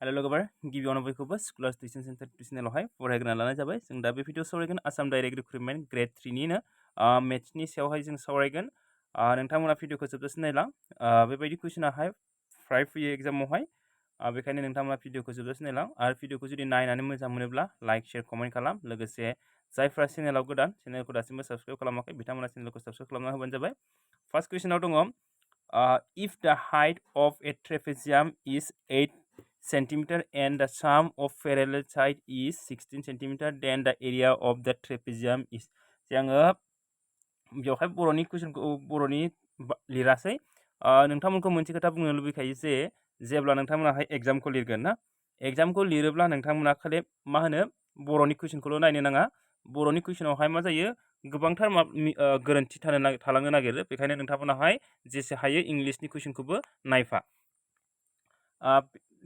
Hello लोगोफोर गिबियावनो बयखौबो स्कुल टिउसन सेन्टार टिउसनेलावहाय फरायग्रोना लानाय जाबाय जों दा बे भिडिअ सावरायगोन आसाम डाइरेक्ट रिक्रुटमेन्ट ग्रेड 3 निनो मेथ्सनि सायावहाय जों सावरायगोन नोंथांमोना भिडिअखौ जोबजासिम नायलां बेबायदि कुइसनाहाय फ्राय फैयो एग्जामावहाय बेखायनो नोंथांमोना भिडिअखौ जोबजासिम नायलां आरो भिडिअखौ जुदि नायनानै मोजां मोनोब्ला लाइक शेयार कमेन्ट खालाम लोगोसे जायफ्रा चेनेलाव गोदान चेनेलखौ दासिमबो साबस्क्राइब खालामाखै बिथांमोना चेनेलखौ साबस्क्राइब खालामना होबानो जाबाय फार्स्ट कुइसनाव दङ if the height of a trapezium is 8 centimeter and the sum of parallel side is 16 centimeter then the area of the trapezium is जोङो बेवहाय बर'नि कुइसनखौ बर'नि लिरासै नोंथांमोनखौ मोनसे खोथा बुंनो लुबैखायो जे जेब्ला नोंथांमोनाहाय एग्जामखौ लिरगोन ना एग्जामखौ लिरोब्ला नोंथांमोना खालि मा होनो बर'नि कुइसनखौल' नायनो नाङा बर'नि कुइसनावहाय मा जायो गोबांथार गोरोन्थि थालांनो नागिरो बेखायनो नोंथांमोनाहाय जेसे हायो इंलिशनि कुइसनखौबो नायफा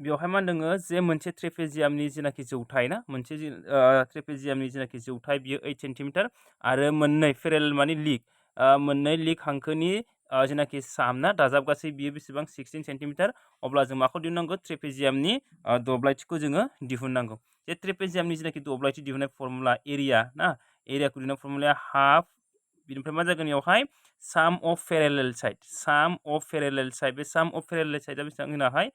बेवहाय मा होनदों जे मोनसे ट्रेपेजियामनि जेनाखि जौथाय ना मोनसे ट्रेपेजियामनि जेनाखि जौथाय बियो 8 सेन्टिमिटार आरो मोननै पेरेलेल माने लिग मोननै लिग हांखोनि जेनाखि साम ना दाजाबगासै बियो बेसेबां 16 सेन्टिमिटार अब्ला जों माखौ दिहुननांगौ ट्रेपेजियामनि दब्लायथिखौ जोङो दिहुननांगौ जे ट्रेपेजियामनि जेनाखि दब्लायथि दिहुननाय फर्मुला एरिया ना एरियाखौ दिहुननाय फर्मुलाया हाफ बिनिफ्राय मा जागोन बेवहाय साम अफ पेरेलेल साइड बे साम अफ पेरेलेल साइडआ बेसेबां होनाहाय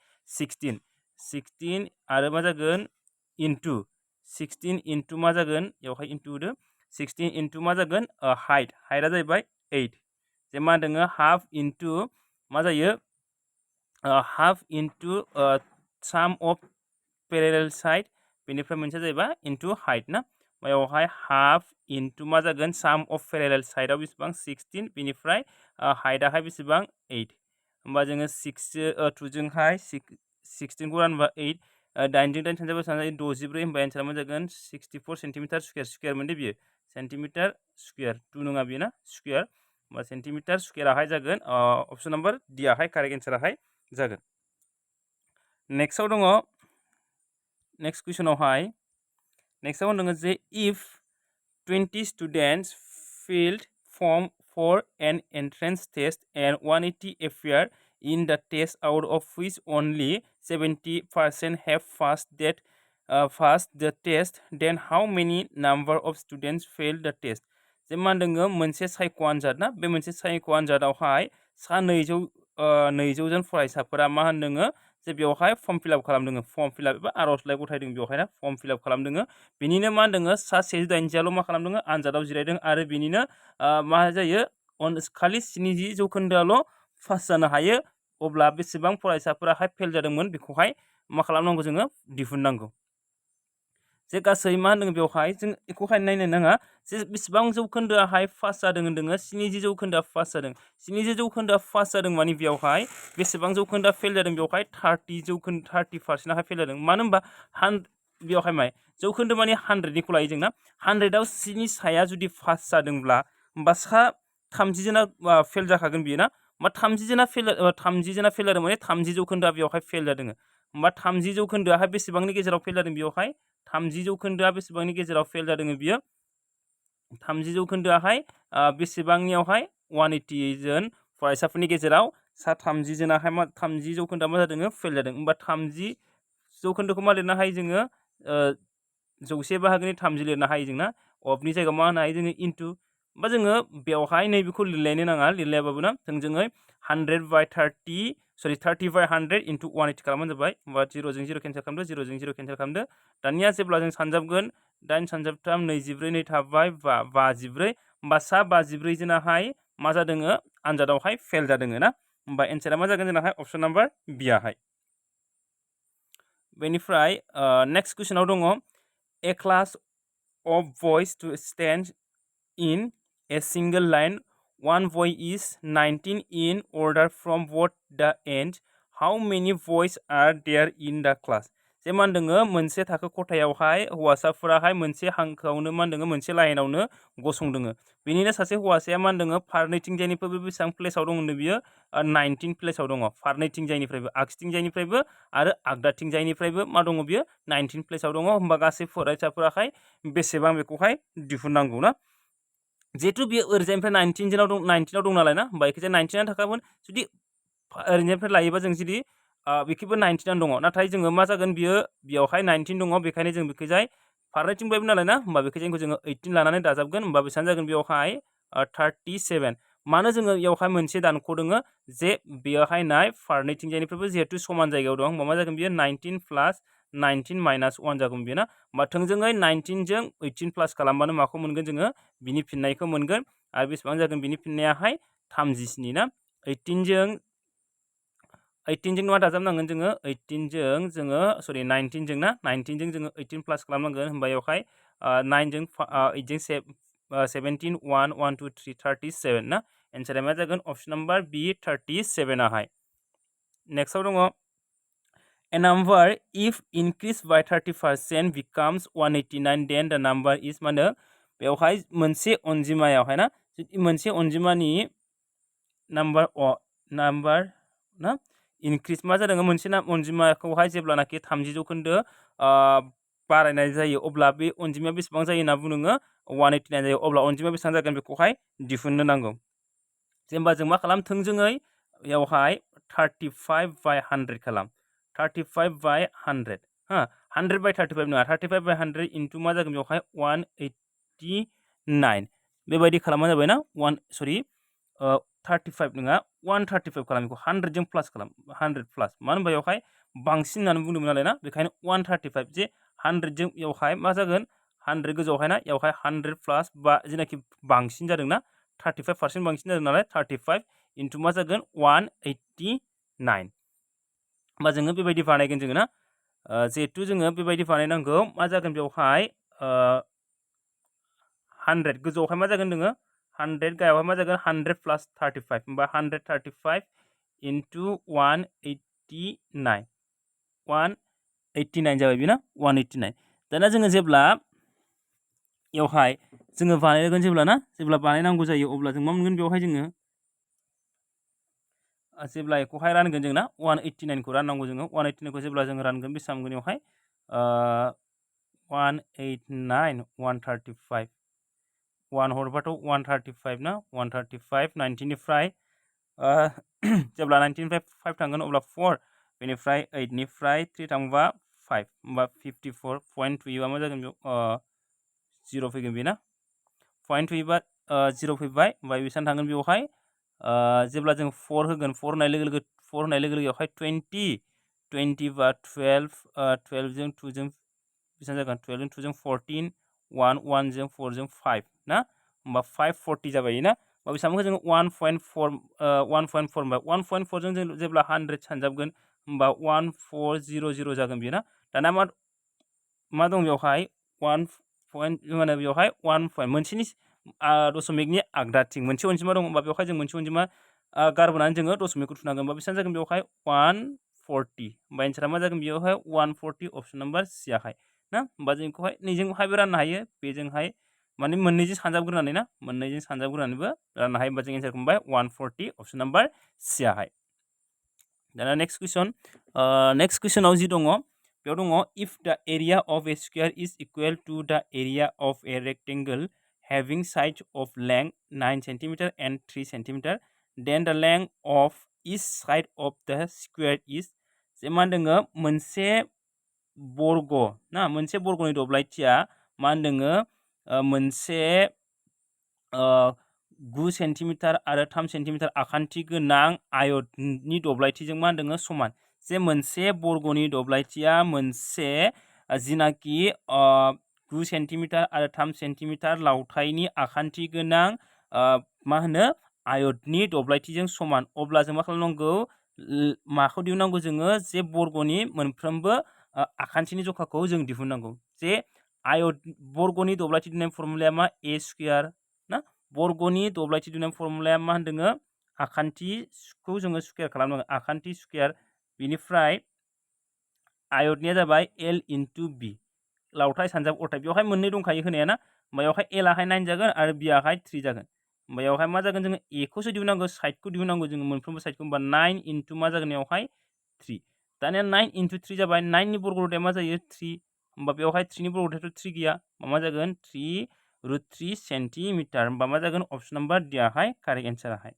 16 आरो मा जागोन इनटु 16 इनटु मा जागोन बेवहाय इनटु होदो 16 इनटु मा जागोन हाइटआ जाहैबाय 8 जे मा होनदों हाफ इनटु मा जायो हाफ इनटु साम अफ पेरेलेल साइड बेनिफ्राय मोनसे जाहैबाय इनटु हाइट ना बेवहाय हाफ इनटु मा जागोन साम अफ पेरेलेल साइडआव बेसेबां 16 बेनिफ्राय हाइटआहाय बेसेबां 8 होमबा जोङो 2 जोंहाय 16 खौ रानबा 8 दाइनजों दाइन सानजाबा सानजायो 64 होमबा एन्सारा मा जागोन 64 सेन्टिमिटार स्कुवेर मोनदे बियो सेन्टिमिटार स्कुवेर 2 नङा बियो ना स्कुवेर होमबा सेन्टिमिटार स्कुवेराहाय जागोन अप्शन नाम्बार डि आहाय कारेक्ट एन्साराहाय जागोन नेक्स्टआव दङ नेक्स्ट कुइसनावहाय नेक्स्टआव दङ जे if 20 students filled form for an entrance test and 180 appear in the test out of which only 70% have passed the test then how many number of students failed the test जे मा होनदों मोनसे सायख' आनजाद ना बे मोनसे सायख' आनजादावहाय सा 200 जन फरायसाफोरा मा होनदों जे बेवहाय फर्म फिलआप खालामदों फर्म फिलआप एबा आर'जलाइ गथायदों बेवहाय ना फर्म फिलआप खालामदों बिनिनो मा होनदों सा 180 मा खालामदों आनजादाव जिरायदों आरो बिनिनो मा जायो खालि 70% पास जानो हायो अब्ला बेसेबां फरायसाफोराहाय फेल जादोंमोन बेखौहाय मा खालामनांगौ जोङो दिहुननांगौ जे गासै मा होनदों बेवहाय जों बेखौहाय नायनो नाङा जे बेसेबां जौखोन्दोआहाय पास जादों होनदों 70% पास जादों 70% पास जादों माने बेवहाय बेसेबां जौखोन्दोआ फेल जादों बेवहाय 30% फेल जादों मानो होनबा बेवहाय माय जौखोन्दो माने 100निखौ लायो जोंना 100आव 7नि साया जुदि पास जादोंब्ला होमबा सा 30 जना फेल जाखागोन बियो ना मा 30 जना फेल जादों माने 30% बेवहाय फेल जादों होमबा 30%आहाय बेसेबांनि गेजेराव फेल जादों बेवहाय 30%आ बेसेबांनि गेजेराव फेल जादों बियो 30%आहाय बेसेबांनियावहाय 180 जन फरायसाफोरनि गेजेराव सा 30 जनाहाय मा 30% मा जादों फेल जादों होमबा 30%खौ मा लिरनो हायो जोङो 100/30 लिरनो हायो जोंना अफनि जायगायाव मा होनो हायो जोङो इनटु बा जोङो बेवहाय नैबेखौ लिरलायनो नाङा लिरलायाबाबो ना थोंजोङै 30/100 इनटु 180 खालामबानो जाबाय होमबा 0 जों 0 केन्सेल खालामदो 0 जों 0 केन्सेल खालामदो दानिया जेब्ला जों सानजाबगोन 8 सानजाबथाम 24 नै थाबाय 54 होमबा सा 54 जनाहाय मा जादों आनजादावहाय फेल जादों ना होमबा एन्सारा मा जागोन जोंनाहाय अप्शन नाम्बार बि आहाय बेनिफ्राय नेक्स्ट कुइसनाव दङ ए class of boys to stand in a single line. One boy is 19 in order from both the ends. How many boys are there in the class? जे मा होनदों मोनसे थाखो खथायावहाय हौवासाफोराहाय मोनसे हांखोआवनो मा होनदों मोनसे लाइनावनो गसंदों बेनिनो सासे हौवासाया मा होनदों फारनैथिंजायनिफ्रायबो बेसेबां प्लेसाव दं होनदों बियो 19 प्लेसाव दङ फारनैथिंजायनिफ्रायबो आगसिथिंजायनिफ्रायबो आरो आगदाथिंजायनिफ्रायबो मा दङ बियो 19 प्लेसाव दङ होमबा गासै फरायसाफोराहाय बेसेबां बेखौहाय दिहुननांगौ ना जेहेतु बियो ओरैजायनिफ्राय 19 दं नालाय ना होमबा एखिजाय 19 थाखागोन जुदि ओरैजायनिफ्राय लायोबा जों जुदि बेखिबो 19 दङ नाथाय जोङो मा जागोन बियो बेयावहाय 19 दङ बेखायनो जों बेखैजाय फारनैथिंबो नालाय ना होमबा बेखैजायखौ जोङो 18 लानानै दाजाबगोन होमबा बेसेबां जागोन बेयावहाय 37 मानो जोङो बेयावहाय मोनसे दानख'दोङो जे बेयावहाय नाय फारनैथिंजायनिफ्रायबो जिहेतु समान जायगायाव दं होमबा मा जागोन बियो 19 प्लास 19 माइनास 1 जागोन बियो ना होमबा थोंजोङै 19 जों 18 प्लास खालामबानो माखौ मोनगोन जोङो बिनि फिननायखौ मोनगोन आरो बेसेबां जागोन बिनि फिननायाहाय 37 ना 18 जों मा दाजाबनांगोन जोङो 18 जों जोङो सरि 19 जों ना 19 जों जोङो 18 प्लास खालामनांगोन होमबा बेयावहाय 9 जों 8 जों 17 1 1 2 3 37 ना एन्सारा मा जागोन अप्शन नाम्बार बि 37 आहाय नेक्स्टआव दङ A number if increased by 30% becomes 189 then the number is मा होनो बेवहाय मोनसे अनजिमायावहाय ना मोनसे अनजिमानि नाम्बार ना इनक्रिज मा जादों मोनसे अनजिमाखौहाय जेब्लानाखि 30 जौखोन्दो बारायनाय जायो अब्ला बे अनजिमाया बेसेबां जायो होनना बुङो 189 जायो अब्ला अनजिमाया बेसेबां जागोन बेखौहाय दिहुननो नांगौ जेनेबा जों मा खालाम थोंजोङै बेयावहाय 35 by 100 खालाम 35 by 100 हा 100 by 35 नङा 35 by 100 into मा जागोन बेयावहाय 189 बेबायदि खालामबानो जाबाय ना 35 नङा 135 खालाम बेखौ 100 जों प्लास खालाम 100 प्लास मानो होनबा बेयावहाय बांसिन होननानै बुंदोंमोन नालाय ना बेखायनो 135 जे 100 जों बेयावहाय मा जागोन 100 गोजौआवहाय ना बेयावहाय 100 प्लास बा जेनाखि बांसिन जादों ना 35% बांसिन जादों नालाय 35 into मा जागोन 189 होमबा जोङो बेबायदि बानायगोन जोङो ना जिहेतु जोङो बेबायदि बानायनांगौ मा जागोन बेयावहाय 100 गोजौआवहाय मा जागोन नोङो 100 गाहायावहाय मा जागोन 100 प्लास 35 होमबा 135 into 189 जाबाय बेना 189 दाना जोङो जेब्ला बेयावहाय जोङो बानायगोन जेब्ला बानायनांगौ जायो अब्ला जों मा मोनगोन बेयावहाय जोङो जेब्ला बेखौहाय रानगोन जोंना 189 खौ राननांगौ जोङो 189 खौ जेब्ला जोङो रानगोन बेसेबां मोनगोन बेयावहाय 189 135 1 हरबाथ' 135 ना 135 19 निफ्राय जेब्ला 19 निफ्राय 5 थांगोन अब्ला 4 बेनिफ्राय 8 निफ्राय 3 थांबा 5 होमबा 54.2 बा मा जागोन बेयाव 0 फैगोन बेना पॉइंट फैबा 0 फैबाय ओमफ्राय बेसेबां थांगोन बेयावहाय जेब्ला जों 4 होगोन 4 होनाय लोगो लोगो बेवहाय 20 बा 12 12 जों 2 जों बेसेबां जागोन 12 जों 2 जों 14 1 1 जों 4 जों 5 ना होमबा 540 जाबाय ना होमबा बेसेबांखौ जोङो 1.4 जों जेब्ला 100 सानजाबगोन होमबा 1400 जागोन बेयो ना दाना मा दं बेवहाय 1 बेवहाय 1 मोनसेनि दशमिकनि आगदाथिं मोनसे अनजिमा दं होमबा बेवहाय जों मोनसे अनजिमा गारबोनानै जोङो दशमिकखौ थुनांगोन होमबा बेसेबां जागोन बेवहाय 140 होमबा एन्सारा मा जागोन बेयावहाय 140 अप्शन नाम्बार सि आहाय ना होमबा जों बेखौहाय नैजोंहायबो राननो हायो बेजोंहाय माने मोननैजों सानजाबग्रोनानै ना मोननैजों सानजाबग्रोनानैबो राननो हायो होमबा जों एन्सारखौ मोनबाय 140 अप्शन नाम्बार सि आहाय दाना नेक्स्ट कुइसनाव जि दङ बेयाव दङ if the area of a square is equal to the area of a rectangle having side of length 9 cm and 3 cm then the length of each side of the square is जे मा होनदों मोनसे बर्ग ना मोनसे बर्गनि दब्लायथिया मा होनदों मोनसे 9 सेन्टिमिटार आरो 3 सेन्टिमिटार आखान्थि गोनां आयतनि दब्लायथिजों मा होनदों समान जे मोनसे बर्गनि दब्लायथिया मोनसे जिनाखि 9 सेन्टिमिटार आरो 3 सेन्टिमिटार लावथाइनि आखान्थि गोनां मा होनो आयतनि दब्लायथिजों समान अब्ला जों मा खालामनांगौ माखौ दिहुननांगौ जोङो जे बर्गनि मोनफ्रोमबो आखान्थिनि जखाखौ जों दिहुननांगौ जे बर्गनि दब्लायथि दिहुननाय फर्मुलाया मा ए स्क्वायर ना बर्गनि दब्लायथि दिहुननाय फर्मुलाया मा होनदों आखान्थिखौ जोङो स्क्वायर खालामनांगोन आखान्थि स्क्वायर बिनिफ्राय आयतनिया जाबाय एल इनटु बि लावथाइ सानजाब अरथाइ बेवहाय मोननै दंखायो होनाया ना बेवहाय एलाहाय 9 जागोन आरो बियाहाय 3 जागोन बेवहाय मा जागोन जोङो ए खौसो दिहुननांगौ साइडखौ दिहुननांगौ जोङो मोनफ्रोमबो साइडखौ होमबा 9 इनटु मा जागोन बेवहाय 3 दानिया 9 इनटु 3 जाबाय 9 नि बर्ग रुटआ मा जायो 3 होमबा बेवहाय 3 नि बर्ग रुटआथ' 3 गैया मा जागोन 3√3 सेन्टिमिटार होमबा मा जागोन अप्शन नाम्बार डि आहाय कारेक्ट एन्सार आहाय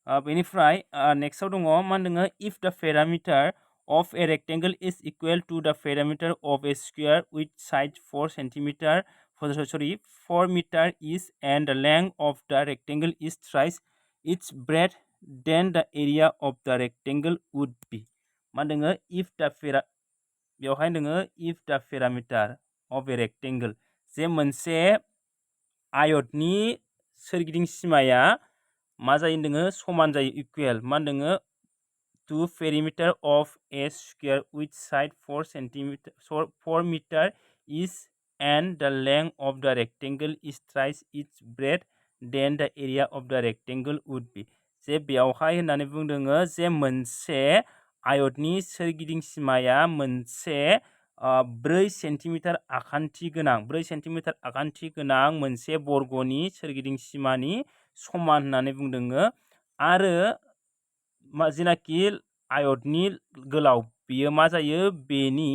बेनिफ्राय नेक्स्टआव दङ मा होनदों if the perimeter of a rectangle is equal to the perimeter of a square with side 4 centimeter 4 meter is and the length of the rectangle is thrice its breadth then the area of the rectangle would be मा होनदों if the बेवहाय होनदों if the perimeter of a rectangle जे मोनसे आयतनि सोरगिदिं सिमाया मा जायो होनदों समान जायो इक्वेल मा होनदों to perimeter of a square with side 4 meter is and the length of the rectangle is thrice its breadth then the area of the rectangle would be जे बेवहाय होननानै बुंदों जे मोनसे आयतनि सोरगिदिं सिमाया मोनसे 4 सेन्टिमिटार आखान्थि गोनां 4 सेन्टिमिटार आखान्थि गोनां मोनसे बर्गनि सोरगिदिं सिमानि समान होननानै बुंदों आरो जिनाखि आयतनि गोलाव बियो मा जायो बेनि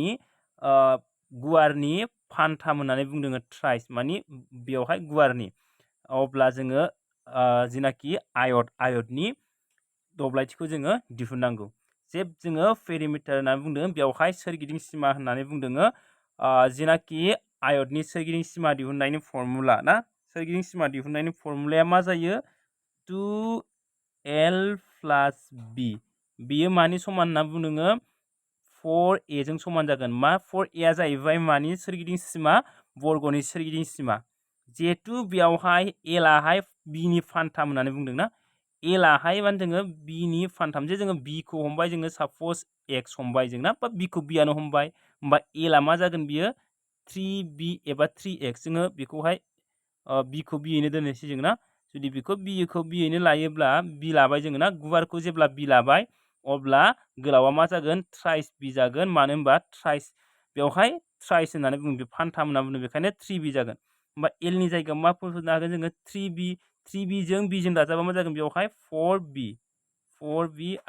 गुवारनि फानथाम होननानै बुंदों थ्राइस मानि बेवहाय गुवारनि अब्ला जोङो जिनाखि आयतनि दब्लायथिखौ जोङो दिहुननांगौ जे जोङो पेरिमिटार होननानै बुंदों बेवहाय सोरगिदिं सिमा होननानै बुंदों जिनाखि आयतनि सोरगिदिं सिमा दिहुननायनि फर्मुला ना सोरगिदिं सिमा दिहुननायनि फर्मुलाया मा जायो 2l plus b बियो मानि समान होनना बुंदों 4a जों समान जागोन मा 4a जाहैबाय मानि सोरगिदिं सिमा बर्गनि सोरगिदिं सिमा जेहेतु बेवहाय l आहाय b नि फानथाम होननानै बुंदोंना l आहाय मा जोङो b नि फानथाम जे जोङो b खौ हमबाय जोङो सपोज x हमबाय जोंना बा b खौ b आनो हमबाय होमबा l आ मा जागोन बियो 3b एबा 3x जोङो बेखौहाय b खौ b यैनो दोननोसै जोंना जुदि बेखौ b खौ b यैनो लायोब्ला b लाबाय जोङो ना गुवारखौ जेब्ला b लाबाय अब्ला गोलावा मा जागोन थ्राइस b जागोन मानो होनबा थ्राइस बेवहाय थ्राइस होननानै बुङो फानथाम होनना बुङो बेखायनो 3b जागोन होमबा l नि जायगायाव मा फसंनो हागोन जोङो 3b जों b जों दाजाबा मा जागोन बेवहाय 4b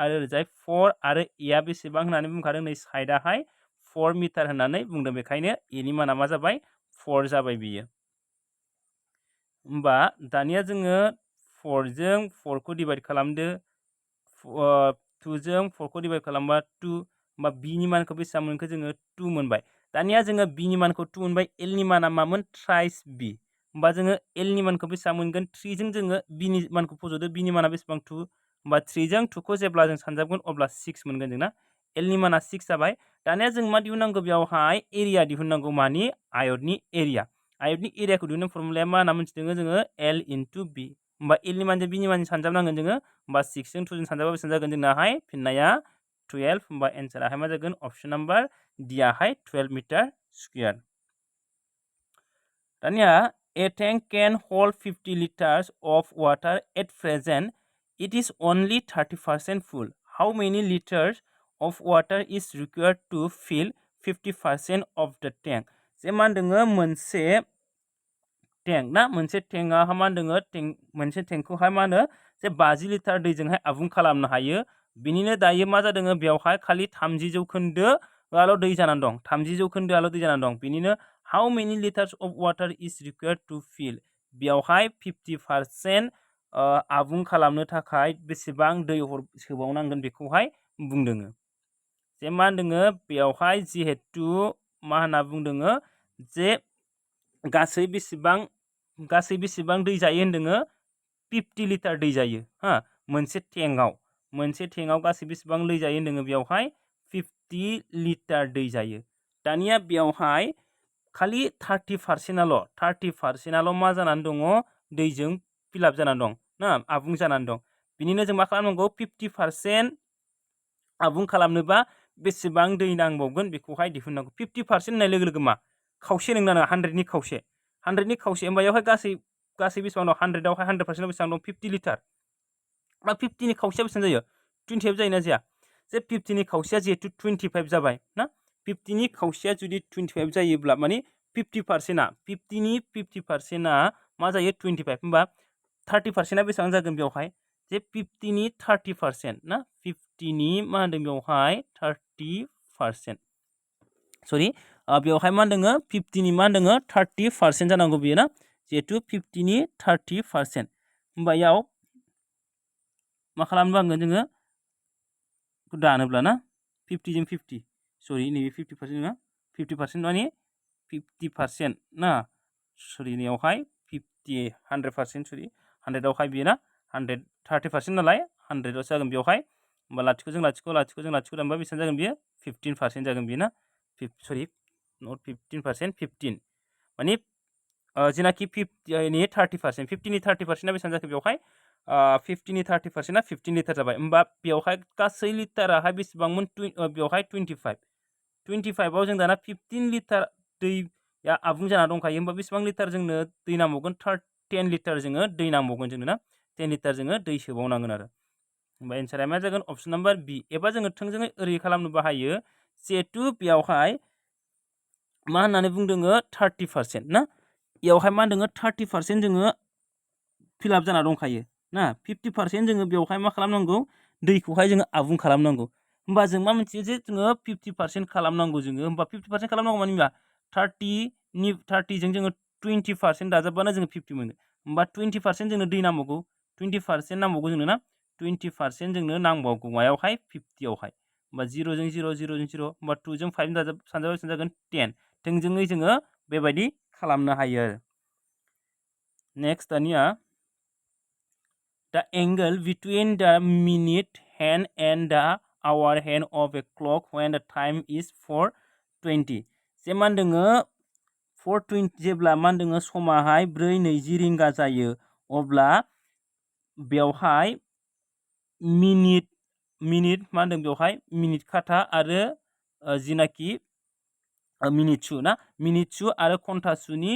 आरो ओरैजाय 4 आरो a आ बेसेबां होननानै बुंखादों नै साइडआहाय 4 मिटार होननानै बुंदों बेखायनो a नि माना मा जाबाय 4 जाबाय बियो होमबा दानिया जोङो 4 जों 4 खौ डिवाइड खालामदो 2 जों 4 खौ डिवाइड खालामबा 2 होमबा b नि मानखौ बेसेबां मोनखो जोङो 2 मोनबाय दानिया जोङो b नि मानखौ 2 मोनबाय l नि माना मामोन थ्राइस b होमबा जोङो l नि मानखौ बेसेबां मोनगोन 3 जों जोङो b नि मानखौ फज'दो b नि माना बेसेबां 2 होमबा 3 जों 2 खौ जेब्ला जों सानजाबगोन अब्ला 6 मोनगोन जोंना l नि माना 6 जाबाय दानिया जों मा दिहुननांगौ बेवहाय एरिया दिहुननांगौ मानि आयतनि एरियाखौ दिहुननो फर्मुलाया मा होनना मोनथिदों जोङो l into b होमबा l नि मानजों b नि मानजों सानजाबनांगोन जोङो होमबा 6 जों 2 जों सानजाबा बेसेबां जागोन जोंनाहाय फिननाया 12 होमबा एन्साराहाय मा जागोन अप्शन नाम्बार d आहाय 12 मिटार स्क्वायर दानिया a tank can hold 50 liters of water at present it is only 30% full how many liters of water is required to fill 50% of the tank जे मा होनदों मोनसे टेंक ना मोनसे टेंकआ मा होनदों मोनसे टेंकखौहाय मा होनो जे 50 लिटार दैजोंहाय आबुं खालामनो हायो बिनिनो दायो मा जादों बेवहाय खालि 30 जौखोन्दोआल' दै जानानै दं 30 जौखोन्दोआल' दै जानानै दं बिनिनो how many liters of water is required to fill बेवहाय 50% आबुं खालामनो थाखाय बेसेबां दै सोबावनांगोन बेखौहाय बुंदों जे मा होनदों बेवहाय जिहेतु मा होनना बुंदों जे गासै बेसेबां दै जायो होनदों 50 लिटार दै जायो हा मोनसे टेंकआव गासै बेसेबां दै जायो होनदों बेवहाय 50 लिटार दै जायो दानिया बेवहाय खालि 30%आल' मा जानानै दङ दैजों फिलआप जानानै दं ना आबुं जानानै दं बिनिनो जों मा खालामनांगौ 50% आबुं खालामनोबा बेसेबां दै नांबावगोन बेखौहाय दिहुननांगौ 50% होननाय लोगो लोगो मा खावसे नोंना 100 खावसे होमबा बेवहाय गासै बेसेबां दं 100आवहाय 100% बेसेबां दं 50 लिटार बा 50 नि खावसेया बेसेबां जायो 25 जायोना जाया जे 50 नि खावसेया जिहेतु 25 जाबाय ना 50 नि खावसेया जुदि 25 जायोब्ला माने 50%आ 50 नि 50%आ मा जायो 25 होमबा 30%आ बेसेबां जागोन बेवहाय जे 50 नि 30% ना 50 नि मा होनदों बेवहाय 30% सरि बेवहाय मा होनदों 50 नि मा होनदों 30% जानांगौ बियो ना जिहेतु 50 नि 30% होमबा याव मा खालामनांगोन जोङो दानोब्ला ना 50 जों 50 सरि नैबे 50% नङा 50% माने 50% ना सरि नैयावहाय 50 100% सरि 100 आवहाय बियो ना 100 30% नालाय 100 आव जागोन बेयावहाय होमबा लाथिख'जों लाथिख' दानबा बेसेबां जागोन बियो 15% जागोन बियो ना सरि नट 15% 15 माने जेनाखि 50 नि 30% 50 नि 30% आ बेसेबां जाखो बेयावहाय 50 नि 30% आ 15 लिटार जाबाय होमबा बेयावहाय गासै लिटाराहाय बेसेबांमोन बेयावहाय 25 आव जों दाना 15 लिटार दैया आबुं जाना दंखायो होमबा बेसेबां लिटार जोंनो दै नांबावगोन 10 लिटार जोङो दै नांबावगोन जोंनो ना 10 लिटार जोङो दै सोबावनांगोन आरो होमबा एन्सारा मा जागोन अप्शन नाम्बार बी एबा जोङो थोंजोङै ओरै खालामनोबो हायो जिहेतु बेयावहाय मा होननानै बुंदोङो 30% ना बेयावहाय मा होनदोङो 30% जोङो फिलआप जाना दंखायो ना 50% जोङो बेयावहाय मा खालामनांगौ दैखौहाय जोङो आबुं खालामनांगौ होमबा जों मा मोनथियो जे जोङो 50% खालामनांगौ जोङो होमबा 50% खालामनांगौ माने मा 30 जों जोङो 20% दाजाबबानो जोङो 50 मोनो होमबा 20% जोंनो दै नांबावगौ 20% नांबावगौ जोंनो ना 20% जोंनो नांबावगौ मायावहाय 50 आवहाय होमबा 0 जों 0 0 जों 0 होमबा 2 जों 5 सानजाबा बेसेबां जागोन 10 थोंजोङै जोङो बेबायदि खालामनो हायो आरो नेक्स्ट दानिया the angle between the minute hand and the hour hand of a clock when the time is 4:20 जे मा होनदोङो 4:20 जेब्ला मा होनदोङो समाहाय 4:20 रिंगा जायो अब्ला बेवहाय मिनिट मा होनदों बेवहाय मिनिट काटा आरो जिनाखि मिनिटसु ना मिनिटसु आरो घन्टासुनि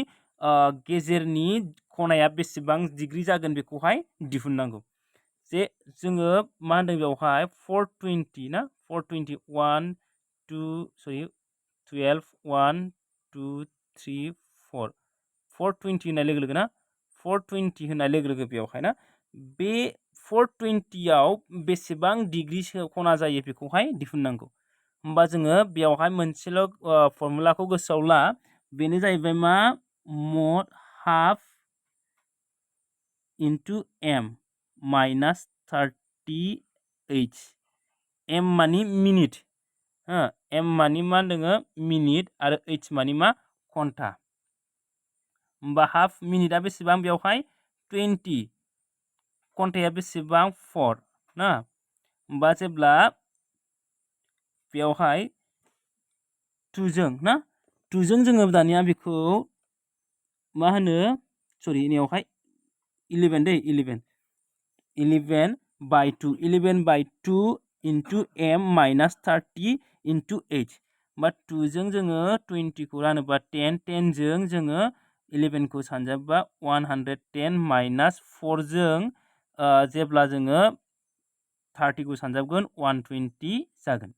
गेजेरनि खनाया बेसेबां डिग्री जागोन बेखौहाय दिहुननांगौ जे जोङो मा होनदों बेवहाय 4:20 ना 4:20 1 2 सरि 12 1 2 3 4 4:20 होननाय लोगो लोगो ना 4:20 होननाय लोगो लोगो बेवहाय ना बे 4:20 आव बेसेबां डिग्री खना जायो बेखौहाय दिहुननांगौ होमबा जोङो बेयावहाय मोनसेल' फर्मुलाखौ गोसोआव ला बेनो जाहैबाय मा mod half into m minus 30h m मानि मिनिट m मानि मा होनदोङो मिनिट आरो h मानि मा घन्टा होमबा हाफ मिनिटआ बेसेबां बेवहाय 20 घन्टाया बेसेबां 4 ना होमबा जेब्ला बेवहाय 2 जों ना 2 जों जोङो दानिया बेखौ मा होनो सरि नेयावहाय 11 दै 11 by 2 11 by 2 into m minus 30 into h बा 2 जों जोङो 20 खौ रानोबा 10 जों जोङो 11 खौ सानजाबा 110 minus 4 जों जेब्ला जोङो 30 खौ सानजाबगोन 120 जागोन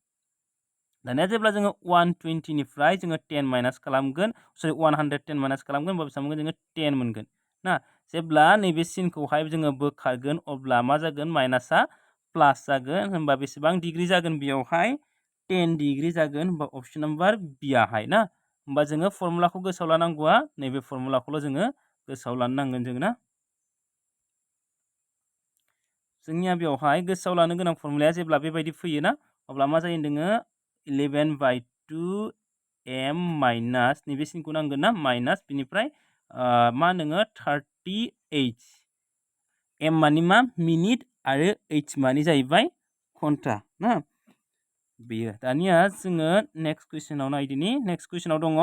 दानिया जेब्ला जोङो 120 निफ्राय जोङो 10 माइनास खालामगोन सरि 110 माइनास खालामगोन होमबा बेसेबां मोनगोन जोङो 10 मोनगोन ना जेब्ला नैबे सिनखौहाय जोङो बोखारगोन अब्ला मा जागोन माइनासा प्लास जागोन होमबा बेसेबां डिग्री जागोन बेयावहाय 10 डिग्री जागोन होमबा अप्शन नाम्बार बी आहाय ना होमबा जोङो फर्मुलाखौ गोसोआव लानांगौआ नैबे फर्मुलाखौल' जोङो गोसोआव लानो नांगोन जोङो ना जोंनिया बेवहाय गोसोआव लानो गोनां फर्मुलाया जेब्ला बेबायदि फैयो ना अब्ला मा जायो होनदोङो 11 by 2 m माइनास नैबे सिनखौ नांगोन ना माइनास बिनिफ्राय मा होनदोङो 30h m मानि मा मिनिट आरो h मानि जाहैबाय घन्टा ना बेयो दानिया जोङो नेक्स्ट कुइसनाव नायदिनि नेक्स्ट कुइसनाव दङ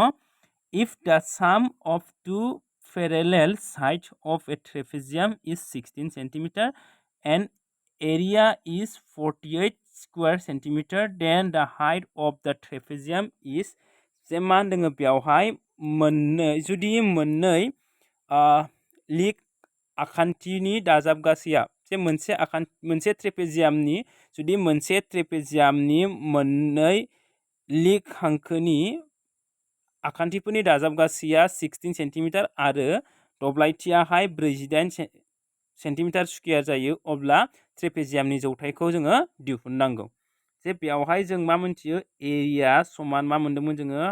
if the sum of two parallel sides of a trapezium is 16 centimeter and area is 48 square centimeter then the height of the trapezium is जे मा होनदोङो बेवहाय जुदि मोननै लिग आखान्थिनि दाजाबगासैया जे मोनसे ट्रेपेजियामनि जुदि मोनसे ट्रेपेजियामनि मोननै लिग हांखोनि आखान्थिफोरनि दाजाबगासैया 16 सेन्टिमिटार आरो दब्लायथियाहाय 48 सेन्टिमिटार स्कुवेर जायो अब्ला ट्रेपेजियामनि जौथाइखौ जोङो दिहुननांगौ जे बेयावहाय जों मा मोनथियो एरिया समान मा मोन्दोंमोन जोङो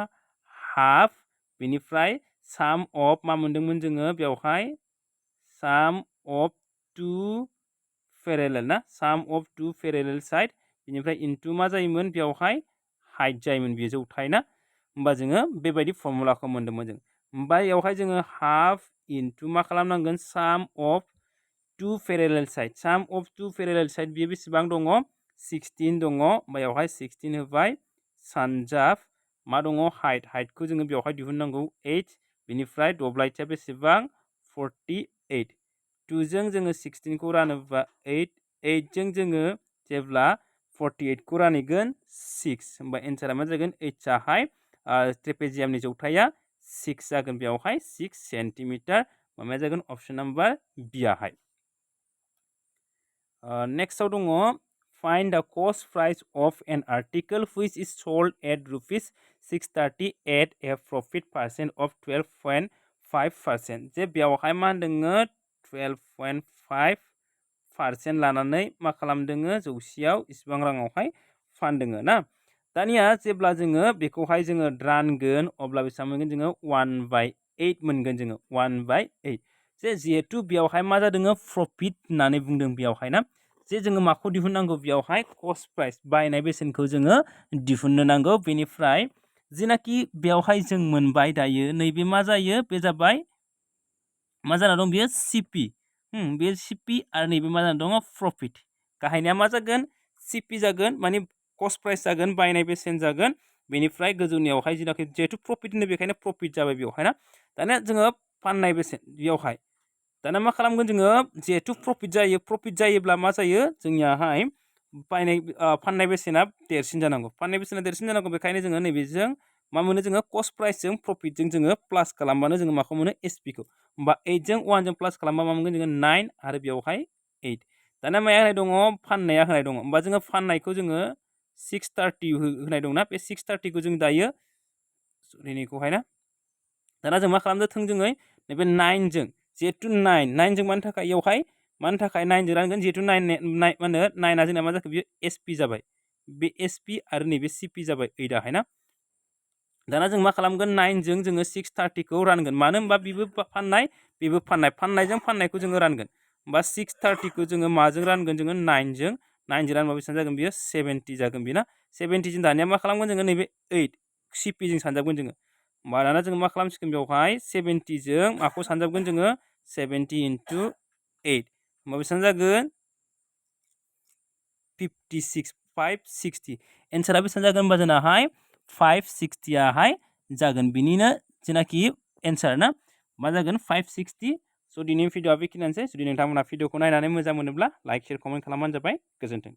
हाफ बेनिफ्राय साम अफ मा मोन्दोंमोन जोङो बेवहाय साम अफ टु पेरेलेल ना साम अफ टू पेरेलेल साइड बिनिफ्राय इनटु मा जायोमोन बेयावहाय हाइट जायोमोन बे जौथाय ना होमबा जोङो बेबायदि फर्मुलाखौ मोन्दोंमोन जों होमबा बेयावहाय जोङो हाफ इनटु मा खालामनांगोन साम अफ टू पेरेलेल साइड साम अफ टू पेरेलेल साइड बेयो बेसेबां दङ 16 दङ बेयावहाय 16 होबाय सानजाब मा दङ हाइटखौ जोङो बेयावहाय दिहुननांगौ 8 बिनिफ्राय दब्लायथिया बेसेबां 48 2 जों जोङो 16 खौ रानोबा 8 8 जों जोङो जेब्ला 48 खौ रानगोन 6 होमबा एन्सारा मा जागोन 8 जाहाय ट्रेपेजियामनि जौथाया 6 जागोन बेयावहाय 6 सेन्टिमिटार मा जागोन अप्शन नाम्बार बि आहाय नेक्स्टआव दङ find the cost price of an article which is sold at rupees 630 at a profit percent of 12.5% जे बेयावहाय मा होनदोङो 12.5% लानानै मा खालामदोङो जौसेयाव इसिबां राङावहाय फानदोङो ना दानिया जेब्ला जोङो बेखौहाय जोङो रानगोन अब्ला बेसेबां मोनगोन जोङो 1/8 मोनगोन जोङो 1/8 जे जिहेतु बेयावहाय मा जादोङो प्रफिट होननानै बुंदों बेयावहाय ना जे जोङो माखौ दिहुननांगौ बेयावहाय कस्ट प्राइस बायनाय बेसेनखौ जोङो दिहुननो नांगौ बेनिफ्राय जेनाखि बेयावहाय जों मोनबाय दायो नैबे मा जायो बे जाबाय मा जाना दं बेयो सिपि बे सिपि आरो नैबे मा जाना दङ प्रफिट गाहायनिया मा जागोन सिपि जागोन माने कस्ट प्राइस जागोन बायनाय बेसेन जागोन बेनिफ्राय गोजौनियावहाय जेनाखि जेहेतु प्रफिट होनो बेखायनो प्रफिट जाबाय बेयावहाय ना दानिया जोङो फाननाय बेसेन बेयावहाय दाना मा खालामगोन जोङो जिहेतु प्रफिट जायोब्ला मा जायो जोंनियाहाय बायनाय फाननाय बेसेना देरसिन जानांगौ बेखायनो जोङो नैबेजों मा मोनो जोङो कस्ट प्राइसजों प्रफिटजों जोङो प्लास खालामबानो जोङो माखौ मोनो एसपि खौ होमबा 8 जों 1 जों प्लास खालामबा मा मोनगोन जोङो 9 आरो बेयावहाय 8 दाना माया होनाय दङ फाननाया होनाय दङ होमबा जोङो फाननायखौ जोङो 630 होनाय दंना बे 630 खौ जों दायो सरिनिखौहाय ना दाना जों मा खालामदों थोंजोङै नैबे 9 जों जिहेतु 9 जों मानि थाखाय इयावहाय मानि थाखाय 9 जों रानगोन जिहेतु 9 मा होनो 9 जोंना मा जाखो बेयो एसपि जाबाय बे एसपि आरो नैबे सिपि जाबाय 8 आहाय ना दाना जों मा खालामगोन 9 जों जोङो 630 खौ रानगोन मानो होनबा बेबो फाननायजों फाननायखौ जोङो रानगोन होमबा 630 खौ जोङो माजों रानगोन जोङो 9 जों रानबा बेसेबां जागोन बेयो 70 जागोन बेना 70 जों दानिया मा खालामगोन जोङो नैबे 8 सिपि जों सानजाबगोन जोङो होमबा दाना जोङो मा खालामसिगोन बेवहाय 70 जों माखौ सानजाबगोन जोङो 70 into 8 होमबा बेसेबां जागोन 56 560 एन्सारा बेसेबां जागोन होनबा जोंनाहाय 560 आहाय जागोन बिनिनो जेनाखि एन्सार ना मा जागोन 560 स' दिनैनि भिडिअआ बेखिनियानोसै जुदि नोंथांमोना भिडिअखौ नायनानै मोजां मोनोब्ला लाइक शेयार कमेन्ट खालामबानो जाबाय गोजोन्थों